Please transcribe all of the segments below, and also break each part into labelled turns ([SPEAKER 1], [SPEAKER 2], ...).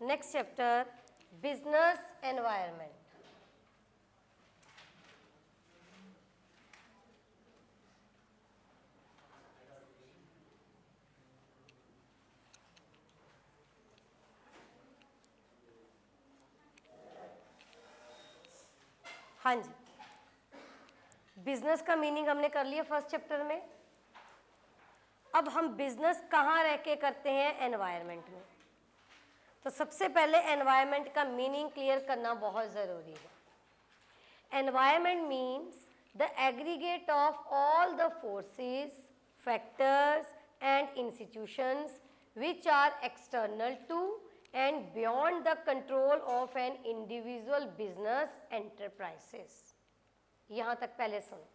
[SPEAKER 1] Next chapter business environment. हाँ जी, business का meaning हमने कर लिया फर्स्ट चैप्टर में। अब हम बिजनेस कहाँ रह के करते हैं? एनवायरनमेंट में। तो सबसे पहले एनवायरनमेंट का मीनिंग क्लियर करना बहुत ज़रूरी है। Environment means the aggregate of all the forces, factors and institutions which are external to and beyond the control of an individual business enterprises। यहाँ तक पहले सुनो।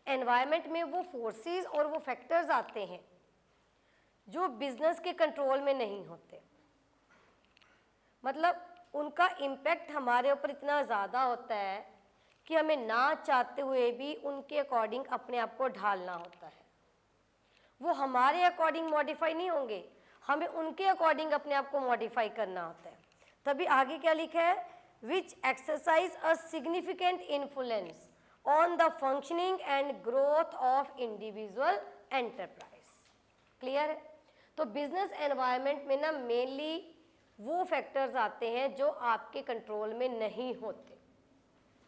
[SPEAKER 1] एनवायरनमेंट में वो फोर्सेस और वो फैक्टर्स आते हैं जो बिजनेस के कंट्रोल में नहीं होते, मतलब उनका इम्पैक्ट हमारे ऊपर इतना ज़्यादा होता है कि हमें ना चाहते हुए भी उनके अकॉर्डिंग अपने आप को ढालना होता है। वो हमारे अकॉर्डिंग मॉडिफाई नहीं होंगे, हमें उनके अकॉर्डिंग अपने आप को मॉडिफाई करना होता है। तभी आगे क्या लिखा है? विच exercise a significant influence on the functioning and growth of individual enterprise. Clear है? तो बिजनेस एनवायरनमेंट में ना मेनली वो फैक्टर्स आते हैं जो आपके कंट्रोल में नहीं होते।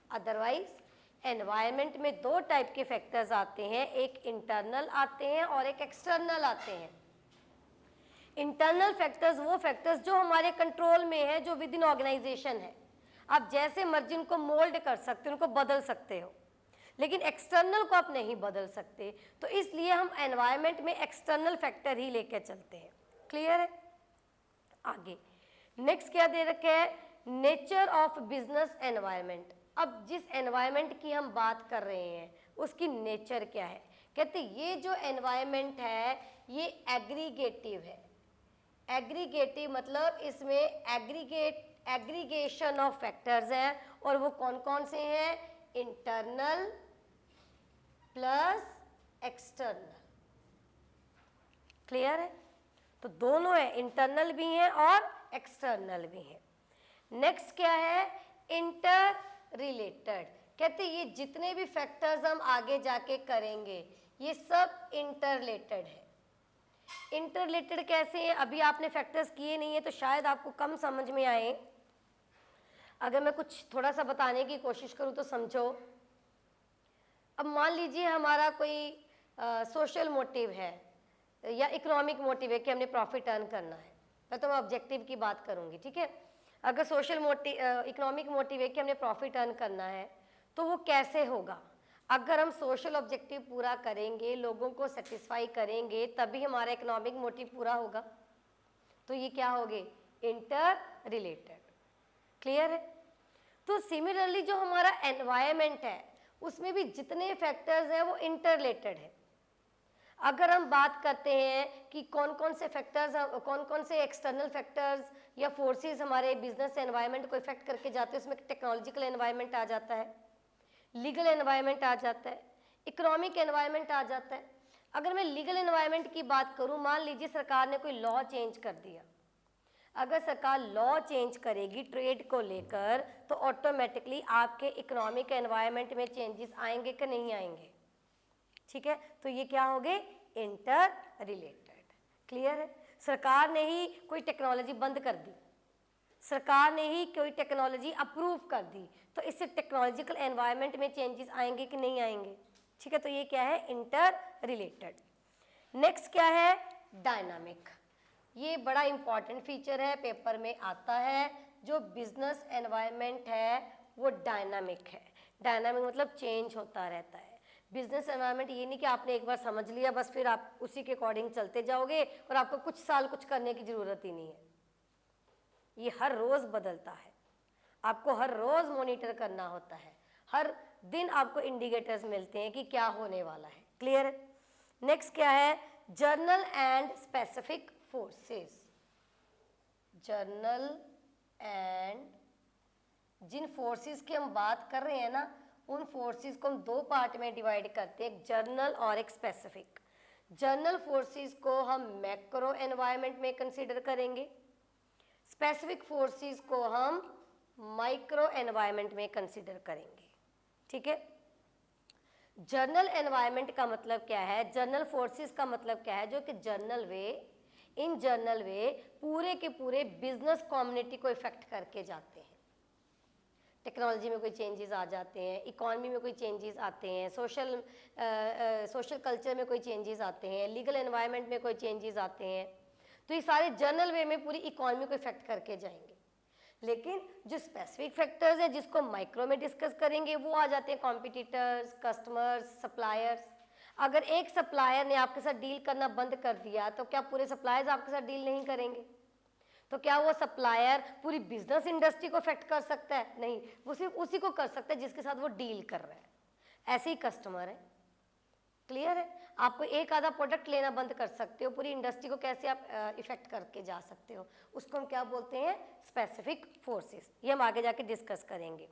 [SPEAKER 1] अदरवाइज एनवायरनमेंट में दो टाइप के फैक्टर्स आते हैं, एक इंटरनल आते हैं और एक एक्सटर्नल आते हैं। इंटरनल फैक्टर्स वो फैक्टर्स जो हमारे कंट्रोल में है, जो विद इन ऑर्गेनाइजेशन है। आप जैसे मर्जी उनको मोल्ड कर सकते हो, उनको बदल सकते हो, लेकिन एक्सटर्नल को आप नहीं बदल सकते। तो इसलिए हम एनवायरनमेंट में एक्सटर्नल फैक्टर ही लेकर चलते हैं। क्लियर है? आगे नेक्स्ट क्या दे रखे है? Nature of business environment. अब जिस एनवायरनमेंट की हम बात कर रहे हैं उसकी नेचर क्या है? कहते ये जो एनवायरनमेंट है ये एग्रीगेटिव है। एग्रीगेटिव मतलब इसमें एग्रीगेशन ऑफ फैक्टर्स हैं, और वो कौन कौन से हैं? Internal plus external. क्लियर है? तो दोनों है, इंटरनल भी हैं और एक्सटर्नल भी हैं। नेक्स्ट क्या है? Inter related. कहते ये जितने भी फैक्टर्स हम आगे जाके करेंगे ये सब इंटर रिलेटेड है। इंटर रिलेटेड कैसे हैं? अभी आपने फैक्टर्स किए नहीं है तो शायद आपको कम समझ में आए। अगर मैं कुछ थोड़ा सा बताने की कोशिश करूँ तो समझो। अब मान लीजिए हमारा कोई सोशल मोटिव है या इकोनॉमिक मोटिव है कि हमने प्रॉफिट अर्न करना है। मैं तो मैं ऑब्जेक्टिव की बात करूंगी, ठीक है। अगर सोशल मोटिव इकोनॉमिक मोटिव है कि हमने प्रॉफिट अर्न करना है तो वो कैसे होगा? अगर हम सोशल ऑब्जेक्टिव पूरा करेंगे, लोगों को सेटिस्फाई करेंगे, तभी हमारा इकोनॉमिक मोटिव पूरा होगा। तो ये क्या हो गए? Inter related. क्लियर है? तो सिमिलरली जो हमारा एनवायरनमेंट है उसमें भी जितने फैक्टर्स हैं वो इंटर रिलेटेड है। अगर हम बात करते हैं कि कौन कौन से फैक्टर्स, कौन कौन से एक्सटर्नल फैक्टर्स या फोर्सेस हमारे बिजनेस एनवायरनमेंट को इफेक्ट करके जाते हैं, उसमें टेक्नोलॉजिकल एनवायरनमेंट आ जाता है, लीगल एनवायरनमेंट आ जाता है, इकोनॉमिक एनवायरनमेंट आ जाता है। अगर मैं लीगल एनवायरनमेंट की बात करूं, मान लीजिए सरकार ने कोई लॉ चेंज कर दिया। अगर सरकार लॉ चेंज करेगी ट्रेड को लेकर तो ऑटोमेटिकली आपके इकोनॉमिक एनवायरनमेंट में चेंजेस आएंगे कि नहीं आएंगे? ठीक है, तो ये क्या हो गए? Inter related. क्लियर है? सरकार ने ही कोई टेक्नोलॉजी बंद कर दी, सरकार ने ही कोई टेक्नोलॉजी अप्रूव कर दी, तो इससे टेक्नोलॉजिकल एनवायरनमेंट में चेंजेस आएंगे कि नहीं आएंगे? ठीक है, तो ये क्या है? Inter related. नेक्स्ट क्या है? डायनामिक। ये बड़ा इंपॉर्टेंट फीचर है, पेपर में आता है। जो बिजनेस एनवायरनमेंट है वो डायनामिक है। डायनामिक मतलब चेंज होता रहता है। बिजनेस एनवायरनमेंट ये नहीं कि आपने एक बार समझ लिया बस फिर आप उसी के अकॉर्डिंग चलते जाओगे और आपको कुछ साल कुछ करने की ज़रूरत ही नहीं है। ये हर रोज़ बदलता है, आपको हर रोज़ मॉनिटर करना होता है, हर दिन आपको इंडिकेटर्स मिलते हैं कि क्या होने वाला है। क्लियर है? नेक्स्ट क्या है? General and specific forces. General and, जिन फोर्सेस की हम बात कर रहे हैं ना, उन फोर्सेस को हम दो पार्ट में डिवाइड करते हैं, एक जर्नल और एक स्पेसिफिक। जर्नल फोर्सेस को हम मैक्रो एनवायरनमेंट में कंसीडर करेंगे, स्पेसिफिक फोर्सेस को हम माइक्रो एनवायरनमेंट में कंसिडर करेंगे, ठीक है। जर्नल एनवायरनमेंट का मतलब क्या है, जर्नल फोर्सेस का मतलब क्या है, जो कि इन जर्नल वे पूरे के पूरे बिजनेस कम्युनिटी को इफेक्ट करके जाते हैं। टेक्नोलॉजी में कोई चेंजेस आ जाते हैं, इकोनॉमी में कोई चेंजेस आते हैं, सोशल कल्चर में कोई चेंजेस आते हैं, लीगल एनवायरनमेंट में कोई चेंजेस आते हैं, तो ये सारे जनरल वे में पूरी इकोनॉमी को इफेक्ट करके जाएंगे। लेकिन जो स्पेसिफिक फैक्टर्स हैं जिसको माइक्रो में डिस्कस करेंगे वो आ जाते हैं कॉम्पिटिटर्स, कस्टमर्स, सप्लायर्स। अगर एक सप्लायर ने आपके साथ डील करना बंद कर दिया तो क्या पूरे सप्लायर्स आपके साथ डील नहीं करेंगे? तो क्या वो सप्लायर पूरी बिजनेस इंडस्ट्री को अफेक्ट कर सकता है? नहीं, वो सिर्फ उसी को कर सकता है जिसके साथ वो डील कर रहा है। ऐसे ही कस्टमर है, क्लियर है। आपको एक आधा प्रोडक्ट लेना बंद कर सकते हो, पूरी इंडस्ट्री को कैसे आप इफेक्ट करके जा सकते हो, उसको हम क्या बोलते हैं? Specific forces. ये हम आगे जाके डिस्कस करेंगे।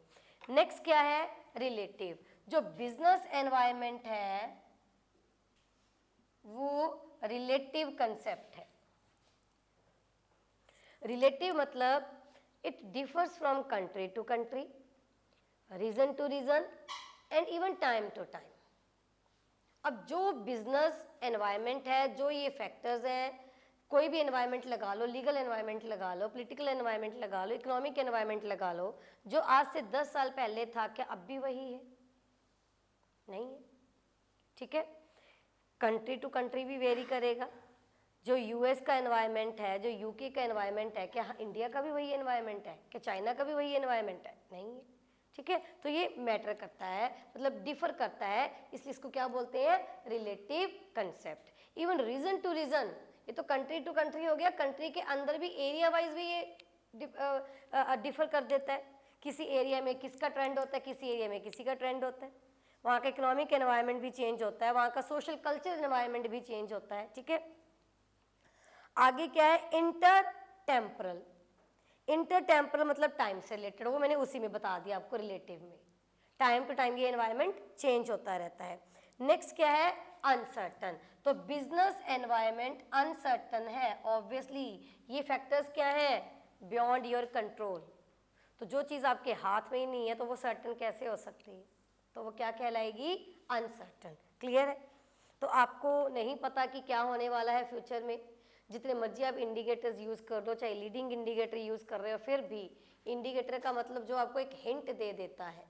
[SPEAKER 1] नेक्स्ट क्या है? रिलेटिव। जो बिजनेस एनवायरनमेंट है वो रिलेटिव कंसेप्ट है। रिलेटिव मतलब it differs from country to country, region to region and even time to time. अब जो बिजनेस एनवायरनमेंट है, जो ये फैक्टर्स हैं, कोई भी एनवायरनमेंट लगा लो, लीगल एनवायरनमेंट लगा लो, पॉलिटिकल एनवायरनमेंट लगा लो, इकोनॉमिक एनवायरनमेंट लगा लो, जो आज से 10 साल पहले था, क्या अब भी वही है? नहीं है, ठीक है। कंट्री टू कंट्री भी वेरी करेगा। जो यूएस का एनवायरनमेंट है, जो यूके का एनवायरनमेंट है, क्या इंडिया का भी वही एनवायरनमेंट है? क्या चाइना का भी वही एनवायरनमेंट है? नहीं है, ठीक है। तो ये मैटर करता है, मतलब डिफर करता है, इसलिए इसको क्या बोलते हैं? Relative concept. Even region to region, ये तो कंट्री टू कंट्री हो गया, कंट्री के अंदर भी एरिया वाइज भी ये डिफर कर देता है। किसी एरिया में किसका ट्रेंड होता है, किसी एरिया में किसी का ट्रेंड होता है, वहाँ का इकोनॉमिक एनवायरनमेंट भी चेंज होता है, वहाँ का सोशल कल्चर एनवायरनमेंट भी चेंज होता है, ठीक है। आगे क्या है? Inter temporal. इंटर टेम्परल मतलब टाइम से रिलेटेड, वो मैंने उसी में बता दिया आपको, रिलेटिव में टाइम टू टाइम ये एनवायरनमेंट चेंज होता रहता है। नेक्स्ट क्या है? अनसर्टन। तो बिजनेस एनवायरनमेंट अनसर्टन है, ऑब्वियसली ये फैक्टर्स क्या है? Beyond your control. तो जो चीज़ आपके हाथ में ही नहीं है तो वो सर्टन कैसे हो सकती है? तो वो क्या कहलाएगी? अनसर्टन। क्लियर है। तो आपको नहीं पता कि क्या होने वाला है फ्यूचर में, जितने मर्जी आप इंडिकेटर्स यूज़ कर दो, चाहे लीडिंग इंडिकेटर यूज़ कर रहे हो, फिर भी इंडिकेटर का मतलब जो आपको एक हिंट दे देता है,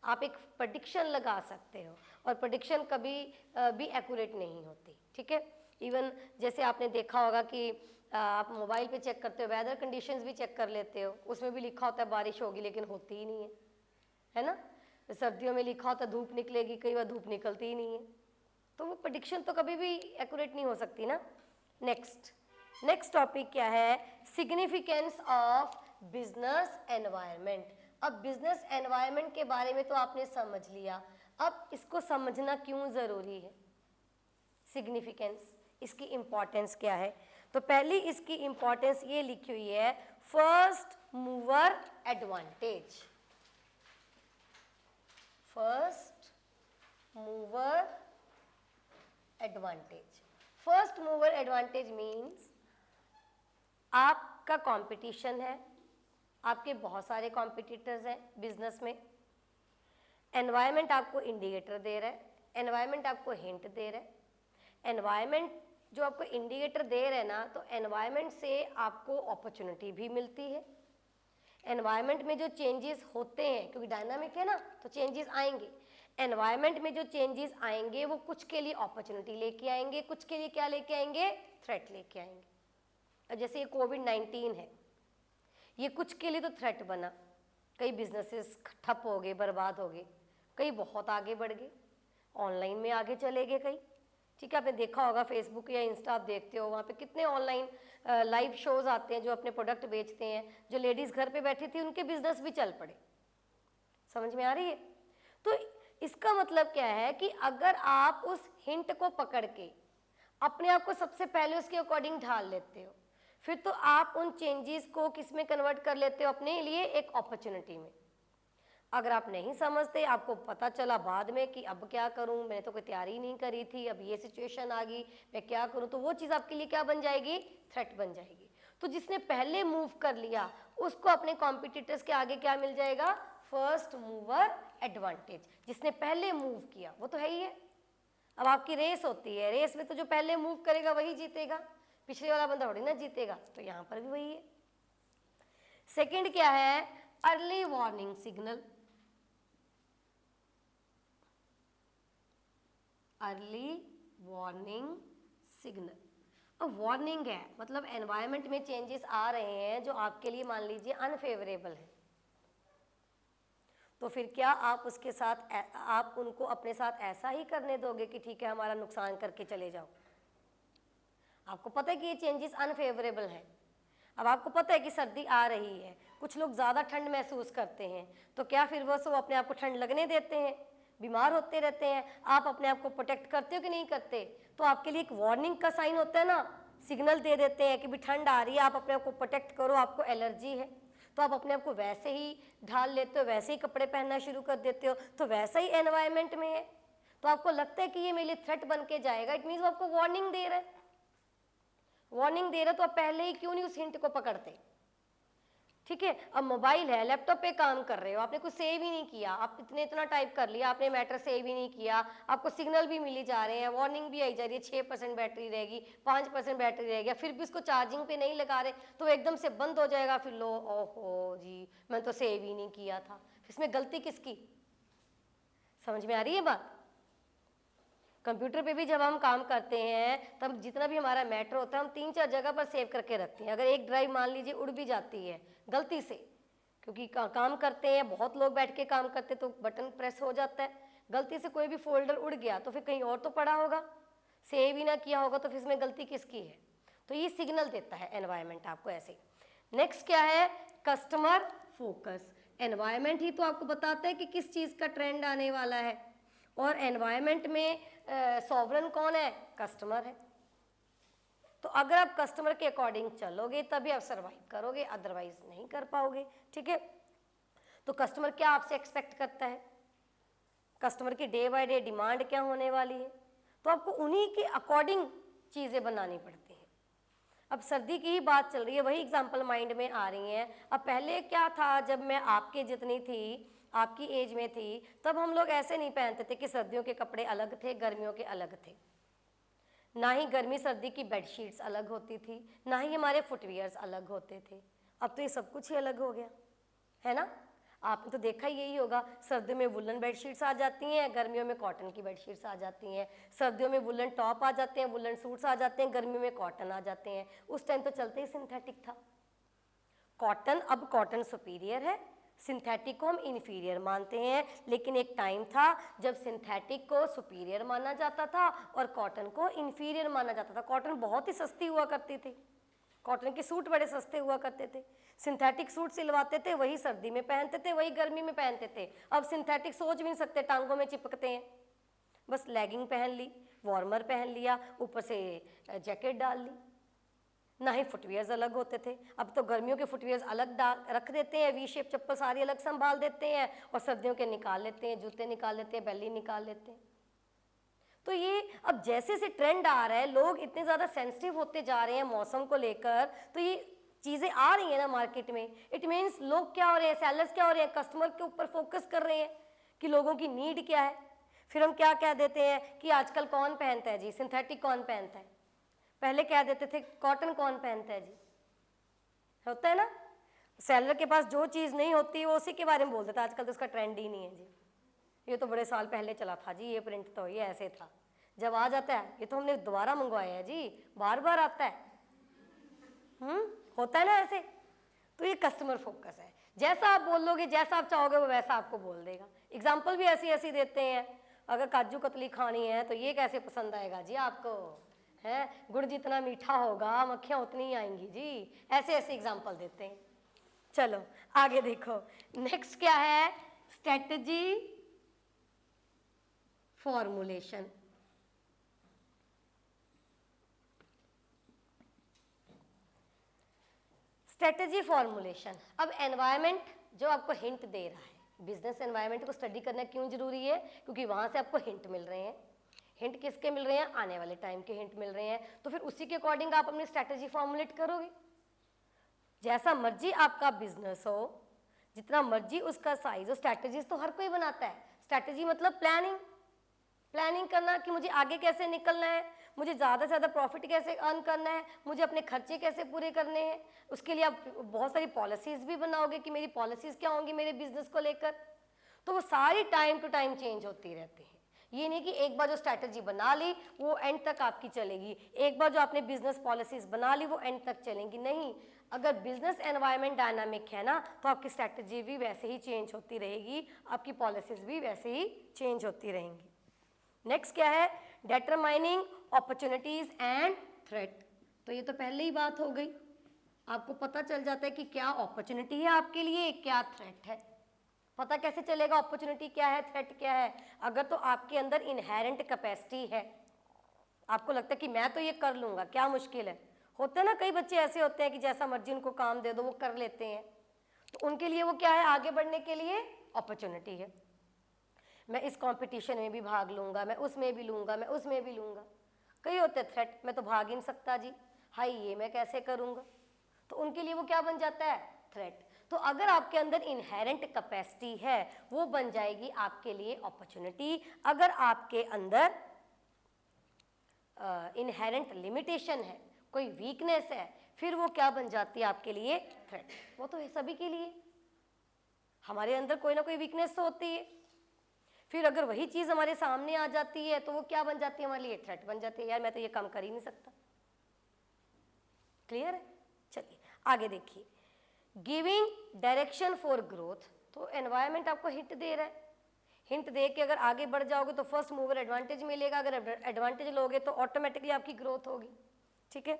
[SPEAKER 1] आप एक प्रेडिक्शन लगा सकते हो, और प्रेडिक्शन कभी भी एक्यूरेट नहीं होती, ठीक है। इवन जैसे आपने देखा होगा कि आप मोबाइल पे चेक करते हो, वेदर कंडीशंस भी चेक कर लेते हो, उसमें भी लिखा होता है बारिश होगी, लेकिन होती ही नहीं है ना। सर्दियों में लिखा होता है धूप निकलेगी, कई बार धूप निकलती ही नहीं है, तो वो प्रेडिक्शन तो कभी भी एक्यूरेट नहीं हो सकती ना। नेक्स्ट टॉपिक क्या है? Significance of business environment. अब बिजनेस एनवायरनमेंट के बारे में तो आपने समझ लिया, अब इसको समझना क्यों ज़रूरी है? सिग्निफिकेंस, इसकी इम्पॉर्टेंस क्या है? तो पहली इसकी इम्पॉर्टेंस ये लिखी हुई है, first mover advantage. First mover advantage. First mover advantage means आपका कंपटीशन है, आपके बहुत सारे कॉम्पिटिटर्स हैं बिजनेस में, एनवायरनमेंट आपको इंडिकेटर दे रहा है, एनवायरनमेंट आपको हिंट दे रहा है। एनवायरनमेंट जो आपको इंडिकेटर दे रहे हैं ना, तो एनवायरनमेंट से आपको अपॉर्चुनिटी भी मिलती है। एनवायरनमेंट में जो चेंजेस होते हैं, क्योंकि डायनामिक है ना, तो चेंजेस आएंगे। एनवायरनमेंट में जो चेंजेस आएंगे वो कुछ के लिए अपॉर्चुनिटी लेके आएंगे, कुछ के लिए क्या लेके आएंगे? थ्रेट लेके आएंगे। अब जैसे ये कोविड-19 है, ये कुछ के लिए तो थ्रेट बना, कई बिजनेसेस ठप हो गए, बर्बाद हो गए, कई बहुत आगे बढ़ गए, ऑनलाइन में आगे चले गए कई, ठीक है। आपने देखा होगा फेसबुक या इंस्टा आप देखते हो, वहाँ पे कितने ऑनलाइन लाइव शोज आते हैं जो अपने प्रोडक्ट बेचते हैं। जो लेडीज़ घर पे बैठी थी उनके बिजनेस भी चल पड़े। समझ में आ रही है? तो इसका मतलब क्या है कि अगर आप उस हिंट को पकड़ के अपने आप को सबसे पहले उसके अकॉर्डिंग ढाल लेते हो, फिर तो आप उन चेंजेस को किस में कन्वर्ट कर लेते हो? अपने लिए एक अपॉर्चुनिटी में। अगर आप नहीं समझते, आपको पता चला बाद में कि अब क्या करूं, मैंने तो कोई तैयारी नहीं करी थी, अब ये सिचुएशन आ गई, मैं क्या करूं, तो वो चीज़ आपके लिए क्या बन जाएगी? थ्रेट बन जाएगी। तो जिसने पहले मूव कर लिया उसको अपने कॉम्पिटिटर्स के आगे क्या मिल जाएगा, फर्स्ट मूवर एडवांटेज। जिसने पहले मूव किया वो तो है ही है। अब आपकी रेस होती है, रेस में तो जो पहले मूव करेगा वही जीतेगा, पिछले वाला बंदा थोड़ी ना जीतेगा, तो यहां पर भी वही है। सेकंड क्या है, early warning signal. Early warning signal, अब वार्निंग है मतलब एनवायरनमेंट में चेंजेस आ रहे हैं जो आपके लिए मान लीजिए अनफेवरेबल है, तो फिर क्या आप उसके साथ आप उनको अपने साथ ऐसा ही करने दोगे कि ठीक है हमारा नुकसान करके चले जाओ? आपको पता है कि ये चेंजेस अनफेवरेबल हैं। अब आपको पता है कि सर्दी आ रही है, कुछ लोग ज़्यादा ठंड महसूस करते हैं, तो क्या फिर वो सब अपने आप को ठंड लगने देते हैं, बीमार होते रहते हैं? आप अपने आप को प्रोटेक्ट करते हो कि नहीं करते? तो आपके लिए एक वार्निंग का साइन होता है ना, सिग्नल दे देते हैं कि भी ठंड आ रही है, आप अपने आप को प्रोटेक्ट करो, आपको एलर्जी है, तो आप अपने आप को वैसे ही ढाल लेते हो, वैसे ही कपड़े पहनना शुरू कर देते हो, तो वैसा ही एनवायरनमेंट में है, तो आपको लगता है कि ये मेरे लिए थ्रेट बन के जाएगा, इट मीन्स वो आपको वार्निंग दे रहा है। वार्निंग दे रहा तो आप पहले ही क्यों नहीं उस हिंट को पकड़ते? ठीक है, अब मोबाइल है, लैपटॉप पे काम कर रहे हो, आपने कुछ सेव ही नहीं किया, आप इतना टाइप कर लिया, आपने मैटर सेव ही नहीं किया, आपको सिग्नल भी मिली जा रहे हैं, वार्निंग भी आई जा रही है, 6% बैटरी रहेगी, 5% बैटरी रहेगी, फिर भी उसको चार्जिंग पे नहीं लगा रहे तो एकदम से बंद हो जाएगा, फिर लो ओहो जी मैंने तो सेव ही नहीं किया था। इसमें गलती किसकी? समझ में आ रही है बात? कंप्यूटर पे भी जब हम काम करते हैं तब जितना भी हमारा मैटर होता है हम 3-4 जगह पर सेव करके रखते हैं। अगर एक ड्राइव मान लीजिए उड़ भी जाती है गलती से, क्योंकि काम करते हैं बहुत लोग बैठ के काम करते तो बटन प्रेस हो जाता है, गलती से कोई भी फोल्डर उड़ गया तो फिर कहीं और तो पड़ा होगा, सेव ही ना किया होगा, तो फिर इसमें गलती किसकी है? तो ये सिग्नल देता है एनवायरनमेंट आपको ऐसे। नेक्स्ट क्या है, कस्टमर फोकस। एनवायरनमेंट ही तो आपको बताता है कि किस चीज़ का ट्रेंड आने वाला है, और एनवायरनमेंट में सॉवरन कौन है? कस्टमर है। तो अगर आप कस्टमर के अकॉर्डिंग चलोगे तभी आप सर्वाइव करोगे, अदरवाइज नहीं कर पाओगे। ठीक है, तो कस्टमर क्या आपसे एक्सपेक्ट करता है, कस्टमर की डे बाय डे डिमांड क्या होने वाली है, तो आपको उन्हीं के अकॉर्डिंग चीज़ें बनानी पड़ती हैं। अब सर्दी की ही बात चल रही है, वही एग्जाम्पल माइंड में आ रही हैं। अब पहले क्या था, जब मैं आपके जितनी थी, आपकी एज में थी, तब हम लोग ऐसे नहीं पहनते थे कि सर्दियों के कपड़े अलग थे, गर्मियों के अलग थे, ना ही गर्मी सर्दी की बेडशीट्स अलग होती थी, ना ही हमारे फुटवियर्स अलग होते थे। अब तो ये सब कुछ ही अलग हो गया है ना। आपने तो देखा यही होगा, सर्दियों में वुलन बेडशीट्स आ जाती हैं, गर्मियों में कॉटन की बेडशीट्स आ जाती हैं, सर्दियों में वुलन टॉप आ जाते हैं, वुलन सूट्स आ जाते हैं, गर्मियों में कॉटन आ जाते हैं। उस टाइम तो चलते ही सिंथेटिक था। कॉटन, अब कॉटन सुपीरियर है, सिंथेटिक को हम इन्फीरियर मानते हैं, लेकिन एक टाइम था जब सिंथेटिक को सुपीरियर माना जाता था और कॉटन को इन्फीरियर माना जाता था। कॉटन बहुत ही सस्ती हुआ करती थी, कॉटन के सूट बड़े सस्ते हुआ करते थे, सिंथेटिक सूट सिलवाते थे, वही सर्दी में पहनते थे, वही गर्मी में पहनते थे। अब सिंथेटिक सोच भी नहीं सकते, टांगों में चिपकते हैं, बस लेगिंग पहन ली, वार्मर पहन लिया, ऊपर से जैकेट डाल ली, ना ही फुटवियर्स अलग होते थे। अब तो गर्मियों के फुटवियर्स अलग रख देते हैं, वी शेप चप्पल सारी अलग संभाल देते हैं, और सर्दियों के निकाल लेते हैं, जूते निकाल लेते हैं, बेली निकाल लेते हैं। तो ये अब जैसे से ट्रेंड आ रहा है, लोग इतने ज़्यादा सेंसिटिव होते जा रहे हैं मौसम को लेकर, तो ये चीज़ें आ रही हैं ना मार्केट में, इट मीन्स लोग क्या हो रहे हैं, सेलर्स क्या हो रहे हैं, कस्टमर के ऊपर फोकस कर रहे हैं कि लोगों की नीड क्या है। फिर हम क्या कह देते हैं कि आजकल कौन पहनता है जी, सिंथेटिक कौन पहनता है, पहले कह देते थे कॉटन कौन पहनता है जी, होता है ना। सेलर के पास जो चीज़ नहीं होती वो उसी के बारे में बोल देता, आजकल तो उसका ट्रेंड ही नहीं है जी, ये तो बड़े साल पहले चला था जी, ये प्रिंट तो ये ऐसे था, जब आ जाता है ये तो हमने दोबारा मंगवाया है जी, बार बार आता है। होता है ना ऐसे। तो ये कस्टमर फोकस है, जैसा आप बोलोगे, जैसा आप चाहोगे वो वैसा आपको बोल देगा। एग्जाम्पल भी ऐसी ऐसी देते हैं, अगर काजू कतली खानी है तो ये कैसे पसंद आएगा जी आपको, है गुड़ जितना मीठा होगा मक्खियाँ उतनी ही आएंगी जी, ऐसे ऐसे एग्जाम्पल देते हैं। चलो आगे देखो, नेक्स्ट क्या है, स्ट्रेटजी फॉर्मुलेशन। स्ट्रेटजी फॉर्मुलेशन, अब एनवायरनमेंट जो आपको हिंट दे रहा है, बिजनेस एनवायरनमेंट को स्टडी करना क्यों जरूरी है, क्योंकि वहां से आपको हिंट मिल रहे हैं। हिंट किसके मिल रहे हैं, आने वाले टाइम के हिंट मिल रहे हैं, तो फिर उसी के अकॉर्डिंग आप अपनी स्ट्रेटजी फॉर्मुलेट करोगे। जैसा मर्जी आपका बिजनेस हो, जितना मर्जी उसका साइज हो, स्ट्रैटेजीज तो हर कोई बनाता है। स्ट्रैटेजी मतलब प्लानिंग करना कि मुझे आगे कैसे निकलना है, मुझे ज़्यादा से ज़्यादा प्रॉफिट कैसे अर्न करना है, मुझे अपने खर्चे कैसे पूरे करने हैं। उसके लिए आप बहुत सारी पॉलिसीज़ भी बनाओगे कि मेरी पॉलिसीज़ क्या होंगी मेरे बिजनेस को लेकर। तो वो सारी टाइम टू टाइम चेंज होती रहती है। ये नहीं कि एक बार जो स्ट्रैटेजी बना ली वो एंड तक आपकी चलेगी, एक बार जो आपने बिजनेस पॉलिसीज़ बना ली वो एंड तक चलेंगी, नहीं। अगर बिजनेस एनवायरनमेंट डायनामिक है ना, तो आपकी स्ट्रैटेजी भी वैसे ही चेंज होती रहेगी, आपकी पॉलिसीज़ भी वैसे ही चेंज होती रहेंगी। नेक्स्ट क्या है, डिटरमाइनिंग अपॉर्चुनिटीज एंड थ्रेट। तो ये तो पहले ही बात हो गई, आपको पता चल जाता है कि क्या अपॉर्चुनिटी है आपके लिए, क्या थ्रेट है। पता कैसे चलेगा अपॉर्चुनिटी क्या है, थ्रेट क्या है? अगर तो आपके अंदर इनहेरेंट कैपेसिटी है, आपको लगता है कि मैं तो ये कर लूँगा, क्या मुश्किल है। होते हैं ना कई बच्चे ऐसे होते हैं कि जैसा मर्जी उनको काम दे दो वो कर लेते हैं, तो उनके लिए वो क्या है, आगे बढ़ने के लिए अपॉर्चुनिटी है। मैं इस कंपटीशन में भी भाग लूँगा, मैं उसमें भी लूँगा, मैं उसमें भी लूँगा। कई होते थ्रेट, मैं तो भाग ही नहीं सकता जी, हाई ये मैं कैसे करूँगा, तो उनके लिए वो क्या बन जाता है, थ्रेट। तो अगर आपके अंदर इनहेरेंट कैपेसिटी है वो बन जाएगी आपके लिए अपॉर्चुनिटी। अगर आपके अंदर इनहेरेंट लिमिटेशन है, कोई वीकनेस है, फिर वो क्या बन जाती है आपके लिए, थ्रेट। वो तो है सभी के लिए, हमारे अंदर कोई ना कोई वीकनेस तो होती है, फिर अगर वही चीज़ हमारे सामने आ जाती है तो वो क्या बन जाती है हमारे लिए, थ्रेट बन जाती है। यार मैं तो ये काम कर ही नहीं सकता। क्लियर है? चलिए आगे देखिए, गिविंग डायरेक्शन फॉर ग्रोथ। तो एनवायरनमेंट आपको हिंट दे रहा है, हिंट दे के अगर आगे बढ़ जाओगे तो फर्स्ट मूवर एडवांटेज मिलेगा, अगर एडवांटेज लोगे तो ऑटोमेटिकली आपकी ग्रोथ होगी। ठीक है,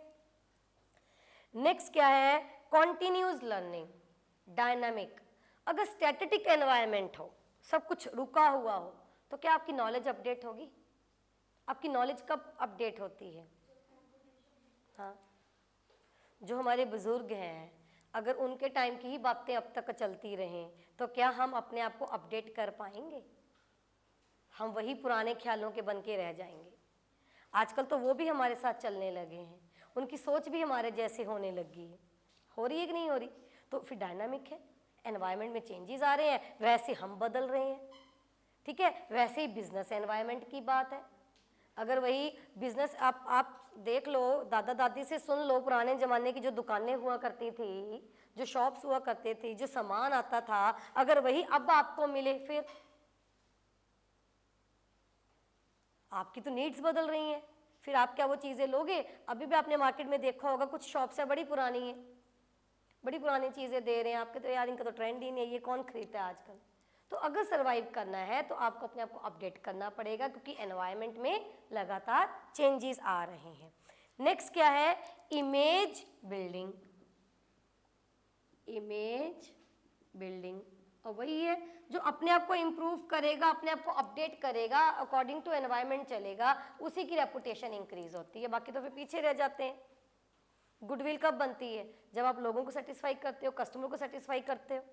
[SPEAKER 1] नेक्स्ट क्या है, कॉन्टिन्यूस लर्निंग, डायनामिक। अगर स्टैटिक एनवायरनमेंट हो, सब कुछ रुका हुआ हो, तो क्या आपकी नॉलेज अपडेट होगी? आपकी नॉलेज कब अपडेट होती है? हाँ, जो हमारे बुजुर्ग हैं, अगर उनके टाइम की ही बातें अब तक चलती रहें तो क्या हम अपने आप को अपडेट कर पाएंगे? हम वही पुराने ख्यालों के बन के रह जाएंगे। आजकल तो वो भी हमारे साथ चलने लगे हैं, उनकी सोच भी हमारे जैसे होने लगी है। हो रही है कि नहीं हो रही? तो फिर डायनामिक है, एनवायरनमेंट में चेंजेस आ रहे हैं, वैसे हम बदल रहे हैं। ठीक है, वैसे ही बिजनेस एनवायरनमेंट की बात है। अगर वही बिजनेस आप देख लो, दादा दादी से सुन लो, पुराने ज़माने की जो दुकानें हुआ करती थी, जो शॉप्स हुआ करते थे, जो सामान आता था, अगर वही अब आपको मिले, फिर आपकी तो नीड्स बदल रही हैं, फिर आप क्या वो चीज़ें लोगे? अभी भी आपने मार्केट में देखा होगा कुछ शॉप्स है बड़ी पुरानी है, बड़ी पुरानी चीज़ें दे रहे हैं आपके, तो यार इनका तो ट्रेंड ही नहीं है, ये कौन खरीदता है आजकल। तो अगर सर्वाइव करना है तो आपको अपने आप को अपडेट करना पड़ेगा, क्योंकि एनवायरनमेंट में लगातार चेंजेस आ रहे हैं। नेक्स्ट क्या है, इमेज बिल्डिंग। इमेज बिल्डिंग, और वही है जो अपने आप को इम्प्रूव करेगा, अपने आप को अपडेट करेगा, अकॉर्डिंग टू एनवायरनमेंट चलेगा, उसी की रेपुटेशन इंक्रीज होती है, बाकी तो फिर पीछे रह जाते हैं। गुडविल कब बनती है? जब आप लोगों को सेटिस्फाई करते हो, कस्टमर को सेटिस्फाई करते हो।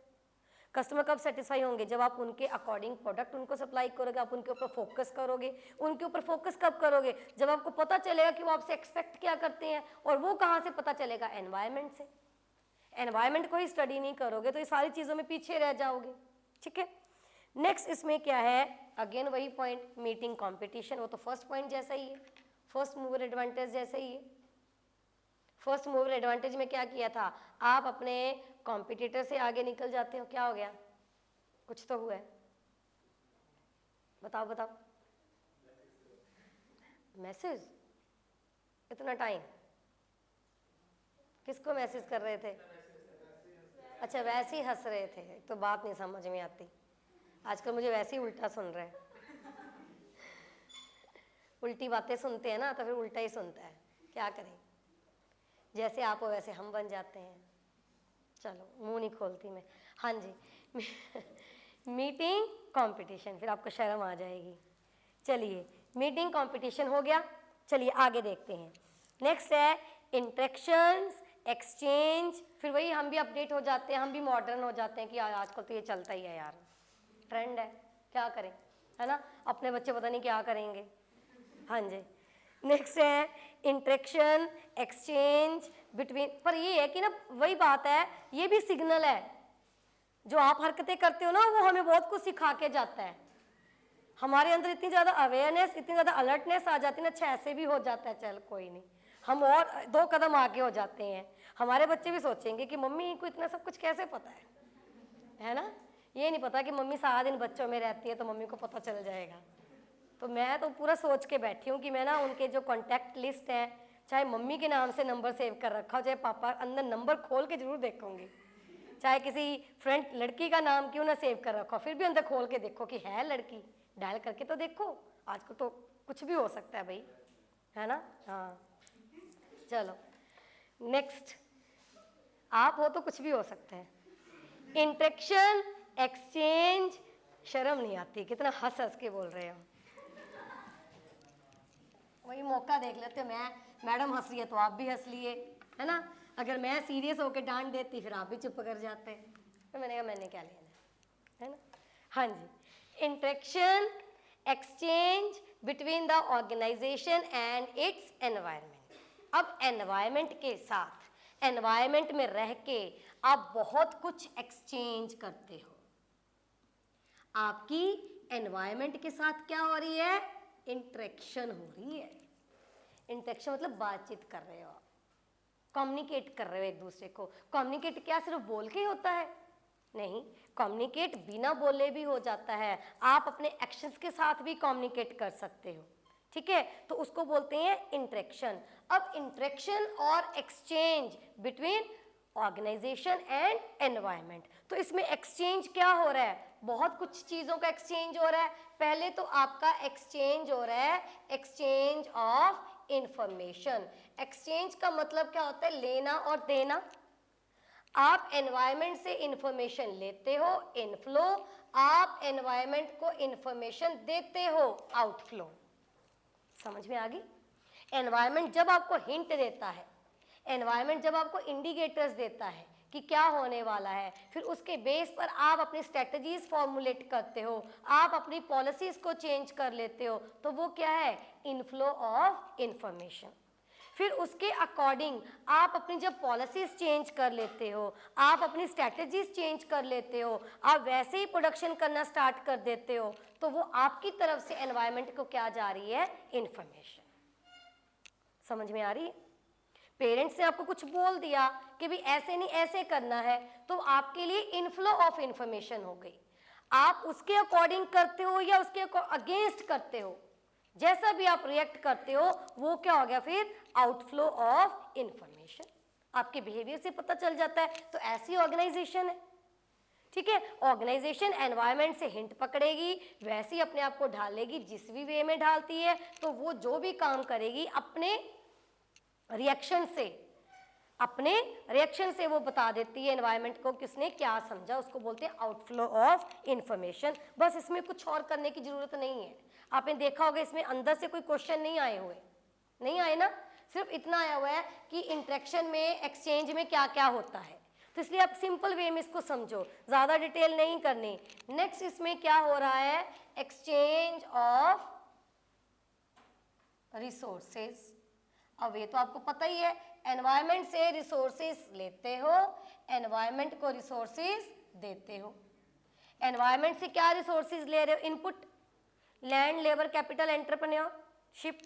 [SPEAKER 1] कस्टमर कब सेटिस्फाई होंगे? जब आप उनके अकॉर्डिंग प्रोडक्ट उनको सप्लाई करोगे, आप उनके ऊपर फोकस करोगे। उनके ऊपर फोकस कब करोगे? जब आपको पता चलेगा कि वो आपसे एक्सपेक्ट क्या करते हैं, और वो कहाँ से पता चलेगा? एनवायरनमेंट से। एनवायरनमेंट को ही स्टडी नहीं करोगे तो ये सारी चीज़ों में पीछे रह जाओगे। ठीक है, नेक्स्ट इसमें क्या है, अगेन वही पॉइंट, मीटिंग कंपटीशन। वो तो फर्स्ट पॉइंट जैसा ही है, फर्स्ट मूवर एडवांटेज जैसा ही है। फर्स्ट मूवर एडवांटेज में क्या किया था, आप अपने कॉम्पिटिटर से आगे निकल जाते हो। क्या हो गया? कुछ तो हुआ है, बताओ बताओ। मैसेज? इतना टाइम किसको मैसेज कर रहे थे? अच्छा, वैसे ही हंस रहे थे, तो बात नहीं समझ में आती। आजकल मुझे वैसे ही उल्टा सुन रहे हैं। उल्टी बातें सुनते हैं ना तो फिर उल्टा ही सुनता है, क्या करें। जैसे आप हो वैसे हम बन जाते हैं। चलो मुंह नहीं खोलती मैं। हाँ जी, मीटिंग कंपटीशन, फिर आपको शर्म आ जाएगी। चलिए, मीटिंग कंपटीशन हो गया, चलिए आगे देखते हैं। नेक्स्ट है इंटरेक्शंस, एक्सचेंज। फिर वही हम भी अपडेट हो जाते हैं, हम भी मॉडर्न हो जाते हैं कि यार आजकल तो ये चलता ही है यार, ट्रेंड है, क्या करें, है ना। अपने बच्चे पता नहीं क्या करेंगे। हाँ जी, नेक्स्ट है इंटरेक्शन, एक्सचेंज, बिटवीन, पर ये है कि ना वही बात है, ये भी सिग्नल है, जो आप हरकतें करते हो ना वो हमें बहुत कुछ सिखा के जाता है। हमारे अंदर इतनी ज़्यादा अवेयरनेस, इतनी ज़्यादा अलर्टनेस आ जाती है ना, अच्छा ऐसे भी हो जाता है, चल कोई नहीं, हम और 2 कदम आगे हो जाते हैं। हमारे बच्चे भी सोचेंगे कि मम्मी को इतना सब कुछ कैसे पता है ना। ये नहीं पता कि मम्मी सारा दिन बच्चों में रहती है तो मम्मी को पता चल जाएगा। तो मैं तो पूरा सोच के बैठी हूँ कि मैं ना उनके जो कॉन्टैक्ट लिस्ट है, चाहे मम्मी के नाम से नंबर सेव कर रखा हो, चाहे पापा, अंदर नंबर खोल के जरूर देखूंगी, चाहे किसी फ्रेंड लड़की का नाम क्यों ना सेव कर रखा हो, फिर भी अंदर खोल के देखो कि है लड़की, डायल करके तो देखो, आजकल तो कुछ भी हो सकता है भाई, है ना। हाँ चलो नेक्स्ट, आप हो तो कुछ भी हो सकता है। इंटरेक्शन, एक्सचेंज, शर्म नहीं आती, कितना हंस हंस के बोल रहे हो, वही मौका देख लेते, मैं मैडम हंस रही है तो आप भी हंस लिए, है ना। अगर मैं सीरियस होकर डांट देती फिर आप भी चुप कर जाते, तो मैंने कहा मैंने क्या लेना, है ना। हाँ जी, interaction, exchange between the organisation and its environment. अब एनवायरनमेंट के साथ, एनवायरनमेंट में रह के आप बहुत कुछ एक्सचेंज करते हो। आपकी एनवायरनमेंट के साथ क्या हो रही है, इंटरेक्शन हो रही है। इंटरेक्शन मतलब बातचीत कर रहे हो, कम्युनिकेट कर रहे हो एक दूसरे को। कम्युनिकेट क्या सिर्फ बोल के ही होता है, नहीं, कम्युनिकेट बिना बोले भी हो जाता है, आप अपने एक्शंस के साथ भी कम्युनिकेट कर सकते हो, ठीक है, तो उसको बोलते हैं इंटरेक्शन। अब इंटरेक्शन और exchange between organisation and environment, तो इसमें एक्सचेंज क्या हो रहा है, बहुत कुछ चीज़ों का एक्सचेंज हो रहा है। पहले तो आपका एक्सचेंज हो रहा है एक्सचेंज ऑफ इंफॉर्मेशन। एक्सचेंज का मतलब क्या होता है, लेना और देना। आप एनवायरनमेंट से इंफॉर्मेशन लेते हो, इनफ्लो, आप एनवायरनमेंट को इंफॉर्मेशन देते हो, आउटफ्लो। समझ में आ गई। एनवायरनमेंट जब आपको हिंट देता है, एनवायरनमेंट जब आपको इंडिकेटर्स देता है कि क्या होने वाला है, फिर उसके बेस पर आप अपनी स्ट्रेटजीज फॉर्मुलेट करते हो, आप अपनी पॉलिसीज को चेंज कर लेते हो, तो वो क्या है, इनफ्लो ऑफ इंफॉर्मेशन। फिर उसके अकॉर्डिंग आप अपनी जब पॉलिसीज चेंज कर लेते हो, आप अपनी स्ट्रैटेजीज चेंज कर लेते हो, आप वैसे ही प्रोडक्शन करना स्टार्ट कर देते हो, तो वो आपकी तरफ से एनवायरनमेंट को क्या जा रही है, इंफॉर्मेशन। समझ में आ रही है। पेरेंट्स ने आपको कुछ बोल दिया कि भी ऐसे नहीं ऐसे करना है, तो आपके लिए इनफ्लो ऑफ इंफॉर्मेशन हो गई। आप उसके अकॉर्डिंग करते हो या उसके अगेंस्ट करते हो, जैसा भी आप रिएक्ट करते हो वो क्या हो गया, फिर आउटफ्लो ऑफ इंफॉर्मेशन। आपके बिहेवियर से पता चल जाता है, तो ऐसी ऑर्गेनाइजेशन है, ठीक है। ऑर्गेनाइजेशन एनवायरनमेंट से हिंट पकड़ेगी, वैसे ही अपने आप को ढालेगी, जिस भी वे में ढालती है, तो वो जो भी काम करेगी अपने रिएक्शन से, अपने रिएक्शन से वो बता देती है एनवायरनमेंट को किसने क्या समझा, उसको बोलते हैं आउटफ्लो ऑफ इंफॉर्मेशन। बस इसमें कुछ और करने की जरूरत नहीं है। आपने देखा होगा इसमें अंदर से कोई क्वेश्चन नहीं आए हुए, नहीं आए ना, सिर्फ इतना आया हुआ है कि इंटरेक्शन में, एक्सचेंज में क्या क्या होता है, तो इसलिए आप सिंपल वे में इसको समझो, ज़्यादा डिटेल नहीं करनी। नेक्स्ट इसमें क्या हो रहा है, एक्सचेंज ऑफ रिसोर्सेज। अब ये तो आपको पता ही है, एनवायरनमेंट से रिसोर्सेज लेते हो, एनवायरनमेंट को रिसोर्सेज देते हो। एनवायरनमेंट से क्या रिसोर्सेज ले रहे हो, input, land, labour, capital, entrepreneurship,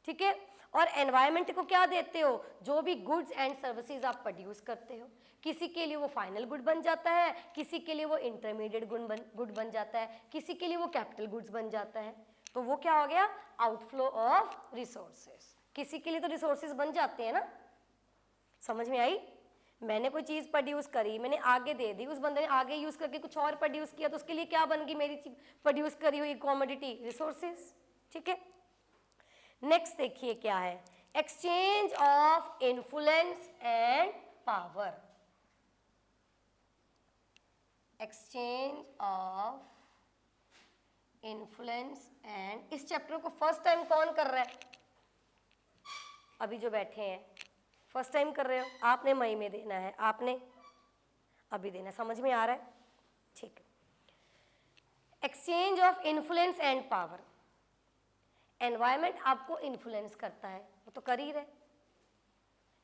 [SPEAKER 1] ठीक है। और एनवायरनमेंट को क्या देते हो, जो भी गुड्स एंड सर्विसेज आप प्रोड्यूस करते हो, किसी के लिए वो फाइनल गुड बन जाता है, किसी के लिए वो इंटरमीडिएट गुड बन जाता है, किसी के लिए वो कैपिटल गुड्स बन जाता है, तो वो क्या हो गया, आउटफ्लो ऑफ रिसोर्सेज। किसी के लिए तो रिसोर्सेज बन जाते हैं ना, समझ में आई। मैंने कोई चीज़ प्रोड्यूस करी, मैंने आगे दे दी, उस बंदे ने आगे यूज़ करके कुछ और प्रोड्यूस किया, तो उसके लिए क्या बन गई मेरी प्रोड्यूस करी हुई कॉमोडिटी, रिसोर्सेज, ठीक है। नेक्स्ट देखिए क्या है, exchange of influence and power. Exchange of influence and, इस चैप्टर को फर्स्ट टाइम कौन कर रहा है, अभी जो बैठे हैं फर्स्ट टाइम कर रहे हो, आपने मई में देना है, आपने अभी देना, समझ में आ रहा है, ठीक। Exchange of influence and power. Environment आपको इन्फ्लुएंस करता है, वो तो कर ही रहे,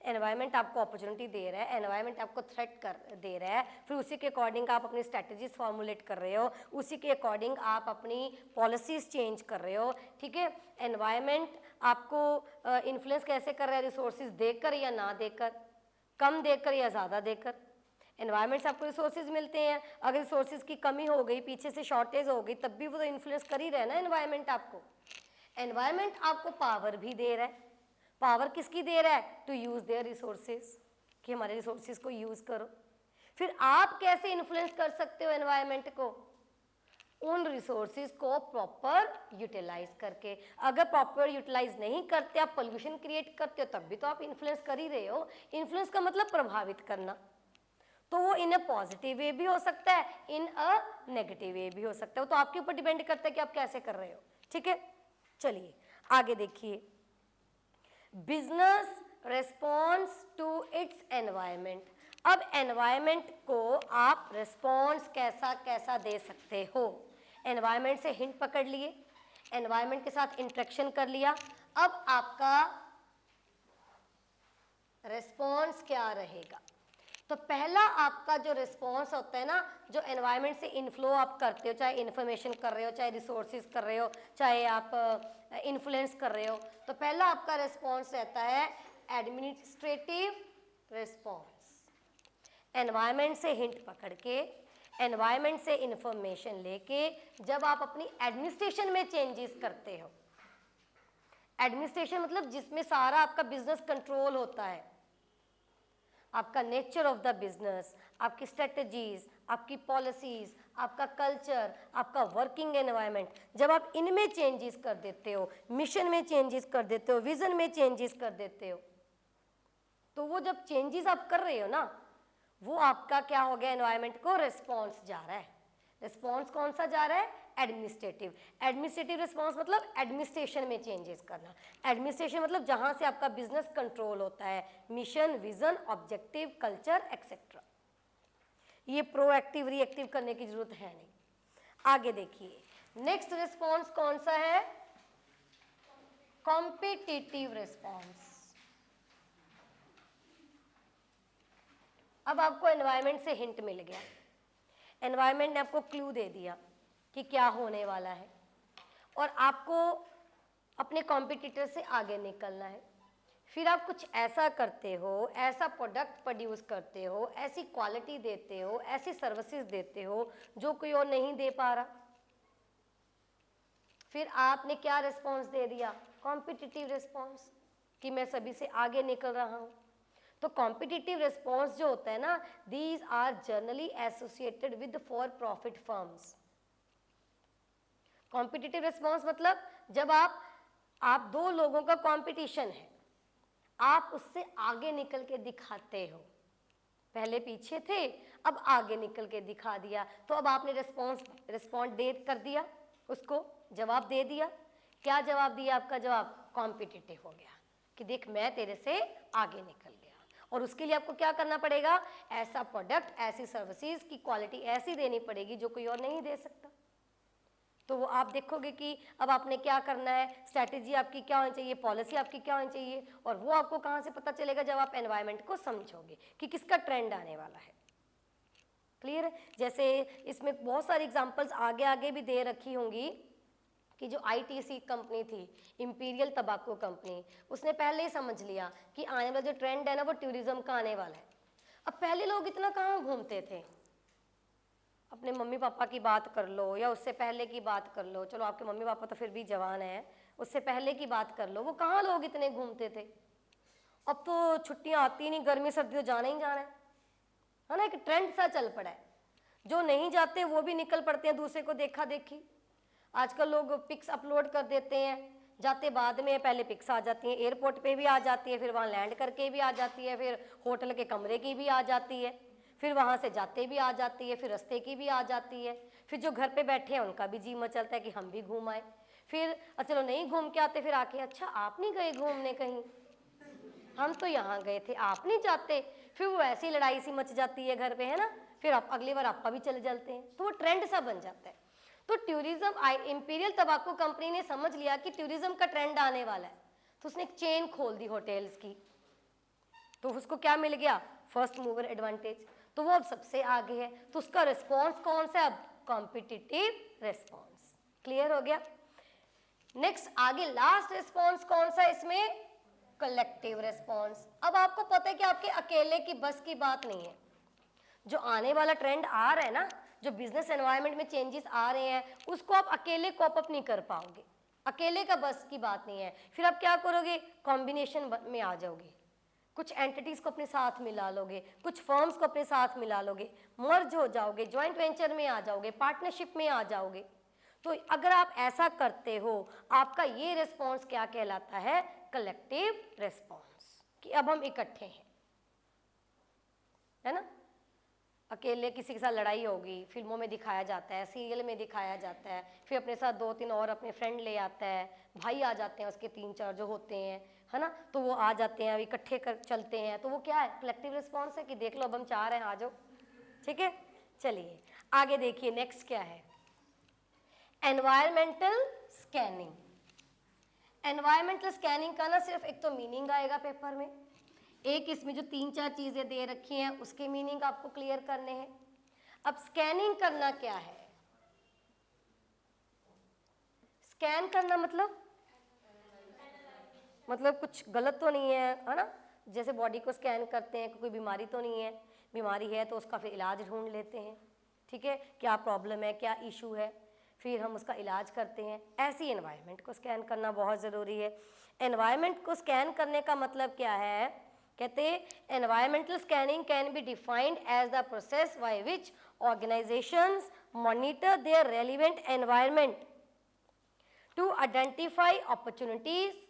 [SPEAKER 1] एनवायरनमेंट आपको अपॉर्चुनिटी दे रहा है, एनवायरनमेंट आपको थ्रेट दे रहा है, फिर उसी के अकॉर्डिंग आप अपनी स्ट्रैटेजीज फॉर्मुलेट कर रहे हो, उसी के अकॉर्डिंग आप अपनी पॉलिसीज चेंज कर रहे हो, ठीक है। एनवायरनमेंट आपको इन्फ्लुएंस कैसे कर रहा है, रिसोर्सेज देकर या ना देकर, कम देकर या ज़्यादा देकर। एनवायरनमेंट से आपको रिसोर्सेज मिलते हैं, अगर रिसोर्सेज की कमी हो गई, पीछे से शॉर्टेज हो गई, तब भी वो तो इन्फ्लुएंस कर ही रहा है ना एनवायरनमेंट आपको। एनवायरनमेंट आपको पावर भी दे रहा है, पावर किसकी दे रहा है, टू यूज़ देयर रिसोर्सेज, कि हमारे रिसोर्सेज को यूज़ करो। फिर आप कैसे इन्फ्लुएंस कर सकते हो एनवायरनमेंट को, उन रिसोर्सेज को प्रॉपर यूटिलाइज करके। अगर प्रॉपर यूटिलाइज नहीं करते, आप पोल्यूशन क्रिएट करते हो, तब भी तो आप इन्फ्लुएंस कर ही रहे हो। इन्फ्लुएंस का मतलब प्रभावित करना, तो वो इन अ पॉजिटिव वे भी हो सकता है, इन अ नेगेटिव वे भी हो सकता है, वो तो आपके ऊपर डिपेंड करता है कि आप कैसे कर रहे हो, ठीक है। चलिए आगे देखिए, business response to its environment. अब एनवायरनमेंट को आप रेस्पॉन्स कैसा कैसा दे सकते हो। एनवायरनमेंट से हिंट पकड़ लिए, एनवायरनमेंट के साथ इंटरेक्शन कर लिया, अब आपका रेस्पॉन्स क्या रहेगा। तो पहला आपका जो रिस्पॉन्स होता है ना, जो एनवायरनमेंट से इन्फ्लो आप करते हो, चाहे इन्फॉर्मेशन कर रहे हो, चाहे रिसोर्सेज कर रहे हो, चाहे आप इन्फ्लुएंस कर रहे हो, तो पहला आपका रिस्पॉन्स रहता है एडमिनिस्ट्रेटिव रिस्पॉन्स। एनवायरनमेंट से हिंट पकड़ के, एनवायरनमेंट से इंफॉर्मेशन लेके जब आप अपनी एडमिनिस्ट्रेशन में चेंजेस करते हो, एडमिनिस्ट्रेशन मतलब जिसमें सारा आपका बिजनेस कंट्रोल होता है, आपका नेचर ऑफ द बिजनेस, आपकी स्ट्रेटजीज, आपकी पॉलिसीज, आपका कल्चर, आपका वर्किंग एनवायरनमेंट, जब आप इनमें चेंजेस कर देते हो, मिशन में चेंजेस कर देते हो, विजन में चेंजेस कर देते हो, तो वो जब चेंजेस आप कर रहे हो ना, वो आपका क्या हो गया, एनवायरनमेंट को रिस्पॉन्स जा रहा है। रिस्पॉन्स कौन सा जा रहा है, एडमिनिस्ट्रेटिव। एडमिनिस्ट्रेटिव रिस्पॉन्स मतलब एडमिनिस्ट्रेशन में चेंजेस करना। एडमिनिस्ट्रेशन मतलब जहां से आपका बिजनेस कंट्रोल होता है, mission, vision, objective, culture etcetera. ये प्रोएक्टिव रिएक्टिव करने की जरूरत है नहीं। आगे देखिए, नेक्स्ट रिस्पॉन्स कौन सा है, कॉम्पिटिटिव रिस्पॉन्स। अब आपको एनवायरनमेंट से हिंट मिल गया, एनवायरनमेंट ने आपको क्लू दे दिया कि क्या होने वाला है, और आपको अपने कॉम्पिटिटर से आगे निकलना है। फिर आप कुछ ऐसा करते हो, ऐसा प्रोडक्ट प्रोड्यूस करते हो, ऐसी क्वालिटी देते हो, ऐसी सर्विसेज देते हो जो कोई और नहीं दे पा रहा। फिर आपने क्या रिस्पॉन्स दे दिया, कॉम्पिटिटिव रिस्पॉन्स, कि मैं सभी से आगे निकल रहा हूँ। तो कॉम्पिटिटिव रिस्पॉन्स जो होता है ना, these are generally associated with for profit firms. Competitive response मतलब जब आप दो लोगों का कंपटीशन है, आप उससे आगे निकल के दिखाते हो, पहले पीछे थे अब आगे निकल के दिखा दिया, तो अब आपने रिस्पॉन्ड दे कर दिया, उसको जवाब दे दिया। क्या जवाब दिया, आपका जवाब कॉम्पिटिटिव हो गया कि देख मैं तेरे से आगे निकल गया। और उसके लिए आपको क्या करना पड़ेगा, ऐसा प्रोडक्ट, ऐसी सर्विसेज की क्वालिटी ऐसी देनी पड़ेगी जो कोई और नहीं दे सकता। तो वो आप देखोगे कि अब आपने क्या करना है, स्ट्रैटेजी आपकी क्या होनी चाहिए, पॉलिसी आपकी क्या होनी चाहिए, और वो आपको कहाँ से पता चलेगा, जब आप एनवायरनमेंट को समझोगे कि किसका ट्रेंड आने वाला है। क्लियर है। जैसे इसमें बहुत सारी एग्जांपल्स आगे आगे भी दे रखी होंगी कि जो आईटीसी कंपनी थी, इंपीरियल तंबाकू कंपनी, उसने पहले ही समझ लिया कि आने वाला जो ट्रेंड है ना वो टूरिज्म का आने वाला है। अब पहले लोग इतना कहाँ घूमते थे, अपने मम्मी पापा की बात कर लो या उससे पहले की बात कर लो, चलो आपके मम्मी पापा तो फिर भी जवान हैं, उससे पहले की बात कर लो, वो कहाँ लोग इतने घूमते थे। अब तो छुट्टियाँ आती नहीं, गर्मी सर्दी तो जाना ही जाना है ना, एक ट्रेंड सा चल पड़ा है। जो नहीं जाते वो भी निकल पड़ते हैं दूसरे को देखा देखी। आजकल लोग पिक्स अपलोड कर देते हैं, जाते बाद में, पहले पिक्स आ जाती हैं, एयरपोर्ट पे भी आ जाती है, फिर वहाँ लैंड करके भी आ जाती है, फिर होटल के कमरे की भी आ जाती है, फिर वहाँ से जाते भी आ जाती है, फिर रास्ते की भी आ जाती है, फिर जो घर पे बैठे हैं उनका भी जी मचलता है कि हम भी घूम आए। फिर चलो नहीं घूम के आते, फिर आके अच्छा आप नहीं गए घूमने कहीं, हम तो यहाँ गए थे, आप नहीं जाते। फिर वो ऐसी लड़ाई सी मच जाती है घर पे, है ना, फिर आप अगली बार आपका भी चले जाते हैं, तो वो ट्रेंड सा बन जाता है। तो टूरिज्म, इंपीरियल तंबाकू कंपनी ने समझ लिया कि टूरिज्म का ट्रेंड आने वाला है, तो उसने एक चेन खोल दी होटल्स की। तो उसको क्या मिल गया, फर्स्ट मूवर एडवांटेज, तो वो अब सबसे आगे है, तो उसका रिस्पॉन्स कौन सा है, अब कॉम्पिटिटिव रिस्पॉन्स। क्लियर हो गया। नेक्स्ट आगे लास्ट रिस्पॉन्स कौन सा इसमें, कलेक्टिव रिस्पॉन्स। अब आपको पता है कि आपके अकेले की बस की बात नहीं है, जो आने वाला ट्रेंड आ रहा है ना, जो बिजनेस एनवायरनमेंट में चेंजेस आ रहे हैं, उसको आप अकेले कॉप अप नहीं कर पाओगे, अकेले का बस की बात नहीं है। फिर आप क्या करोगे, कॉम्बिनेशन में आ जाओगे, कुछ एंटिटीज को अपने साथ मिला लोगे, कुछ फर्म्स को अपने साथ मिला लोगे, मर्ज हो जाओगे, ज्वाइंट वेंचर में आ जाओगे, पार्टनरशिप में आ जाओगे। तो अगर आप ऐसा करते हो, आपका ये रिस्पॉन्स क्या कहलाता है, कलेक्टिव रिस्पॉन्स, कि अब हम इकट्ठे हैं, है ना। अकेले किसी के साथ लड़ाई होगी, फिल्मों में दिखाया जाता है, सीरियल में दिखाया जाता है, फिर अपने साथ 2-3 और अपने फ्रेंड ले आता है, भाई आ जाते हैं उसके 3-4 जो होते हैं, है ना, तो वो आ जाते हैं, इकट्ठे कर चलते हैं, तो वो क्या है, कलेक्टिव रिस्पॉन्स है कि देख लो अब हम चाह रहे हैं, आ जाओ। ठीक है, चलिए आगे देखिए, नेक्स्ट क्या है, एनवायरमेंटल स्कैनिंग। एनवायरमेंटल स्कैनिंग का ना सिर्फ एक तो मीनिंग आएगा पेपर में, एक इसमें जो 3-4 चीजें दे रखी हैं उसके मीनिंग आपको क्लियर करने हैं। अब स्कैनिंग करना क्या है, स्कैन करना मतलब कुछ गलत तो नहीं है ना, जैसे बॉडी को स्कैन करते हैं, कोई बीमारी तो नहीं है, बीमारी है तो उसका फिर इलाज ढूंढ लेते हैं, ठीक है, क्या प्रॉब्लम है, क्या इशू है, फिर हम उसका इलाज करते हैं। ऐसी एनवायरनमेंट को स्कैन करना बहुत ज़रूरी है। एनवायरनमेंट को स्कैन करने का मतलब क्या है, कहते हैं environmental scanning can be defined as the process by which organisations monitor their relevant environment to identify opportunities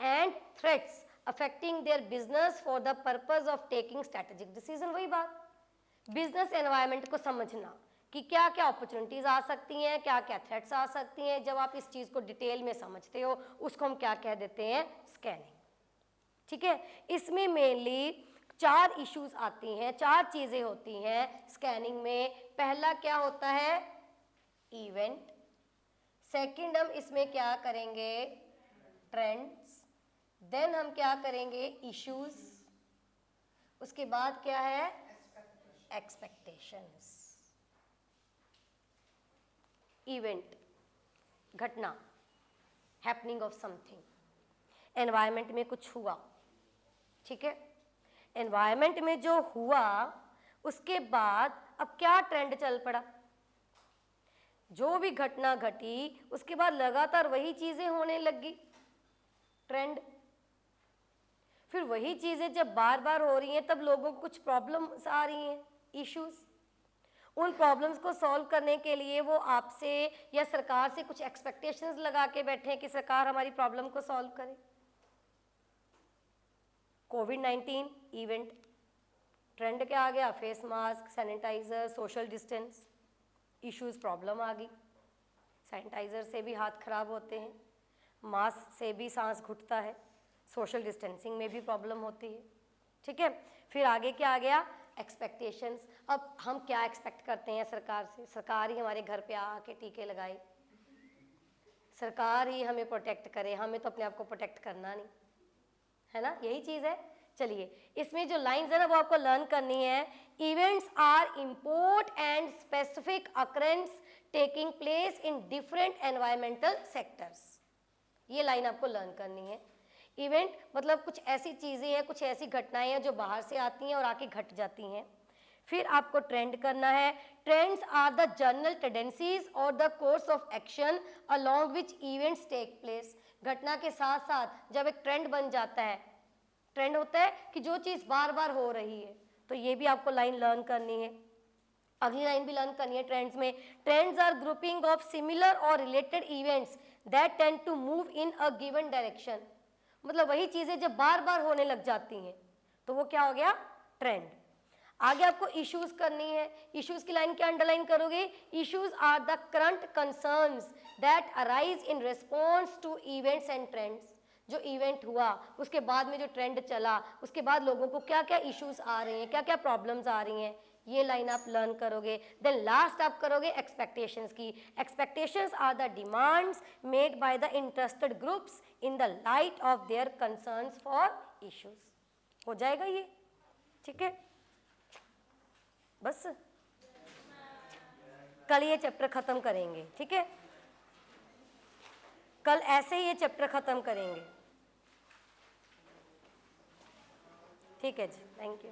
[SPEAKER 1] and threats affecting their business for the purpose of taking strategic decision। वही बात, business environment को समझना कि क्या क्या opportunities आ सकती हैं, क्या क्या थ्रेट्स आ सकती हैं, जब आप इस चीज़ को डिटेल में समझते हो उसको हम क्या कह देते हैं, स्कैनिंग। ठीक है, इसमें मेनली 4 इश्यूज आती हैं, 4 चीज़ें होती हैं स्कैनिंग में। पहला क्या होता है, इवेंट। सेकंड हम इसमें क्या करेंगे, ट्रेंड्स। देन हम क्या करेंगे, इश्यूज। उसके बाद क्या है, एक्सपेक्टेशंस। इवेंट, घटना, हैपनिंग ऑफ समथिंग, एनवायरनमेंट में कुछ हुआ, ठीक है, एनवायरनमेंट में जो हुआ उसके बाद अब क्या ट्रेंड चल पड़ा, जो भी घटना घटी उसके बाद लगातार वही चीजें होने लगी, ट्रेंड। फिर वही चीजें जब बार बार हो रही हैं तब लोगों को कुछ प्रॉब्लम्स आ रही हैं, इश्यूज। उन प्रॉब्लम्स को सॉल्व करने के लिए वो आपसे या सरकार से कुछ एक्सपेक्टेशंस लगा के बैठे हैं कि सरकार हमारी प्रॉब्लम को सॉल्व करे। कोविड-19 इवेंट, ट्रेंड क्या आ गया, face mask, sanitiser, social distance, issues, problem आ गई। सैनिटाइजर से भी हाथ खराब होते हैं, मास्क से भी सांस घुटता है, सोशल डिस्टेंसिंग में भी प्रॉब्लम होती है, ठीक है। फिर आगे क्या आ गया, एक्सपेक्टेशंस। अब हम क्या एक्सपेक्ट करते हैं सरकार से, सरकार ही हमारे घर पे आके टीके लगाए, सरकार ही हमें प्रोटेक्ट करे, हमें तो अपने आप को प्रोटेक्ट करना नहीं, है ना, यही चीज़ है। चलिए इसमें जो लाइंस है ना वो आपको लर्न करनी है। Events are import and specific occurrence taking place in different environmental sectors, ये लाइन आपको लर्न करनी है। इवेंट मतलब कुछ ऐसी चीज़ें हैं, कुछ ऐसी घटनाएं हैं जो बाहर से आती हैं और आके घट जाती हैं। फिर आपको ट्रेंड करना है। Trends are the general tendencies और the course of action along which events take place. घटना के साथ साथ जब एक ट्रेंड बन जाता है, ट्रेंड होता है कि जो चीज़ बार बार हो रही है, तो ये भी आपको लाइन लर्न करनी है। अगली लाइन भी लर्न करनी है ट्रेंड्स में। Trends are grouping of similar और related events that tend to move in a given direction. मतलब वही चीज़ें जब बार बार होने लग जाती हैं तो वो क्या हो गया, ट्रेंड। आगे आपको इश्यूज करनी है। इश्यूज की लाइन क्या अंडरलाइन करोगे, issues are the current concerns that arise in response to events and trends. जो इवेंट हुआ उसके बाद में जो ट्रेंड चला, उसके बाद लोगों को क्या क्या इश्यूज आ रहे हैं, क्या क्या प्रॉब्लम्स आ रही हैं, ये लाइन आप लर्न करोगे। देन लास्ट आप करोगे एक्सपेक्टेशंस की। Expectations are the demands made by the interested groups in the light of their concerns for issues. हो जाएगा ये, ठीक है। बस कल ये चैप्टर खत्म करेंगे, ठीक है, कल ऐसे ही ये चैप्टर खत्म करेंगे, ठीक है जी, थैंक यू।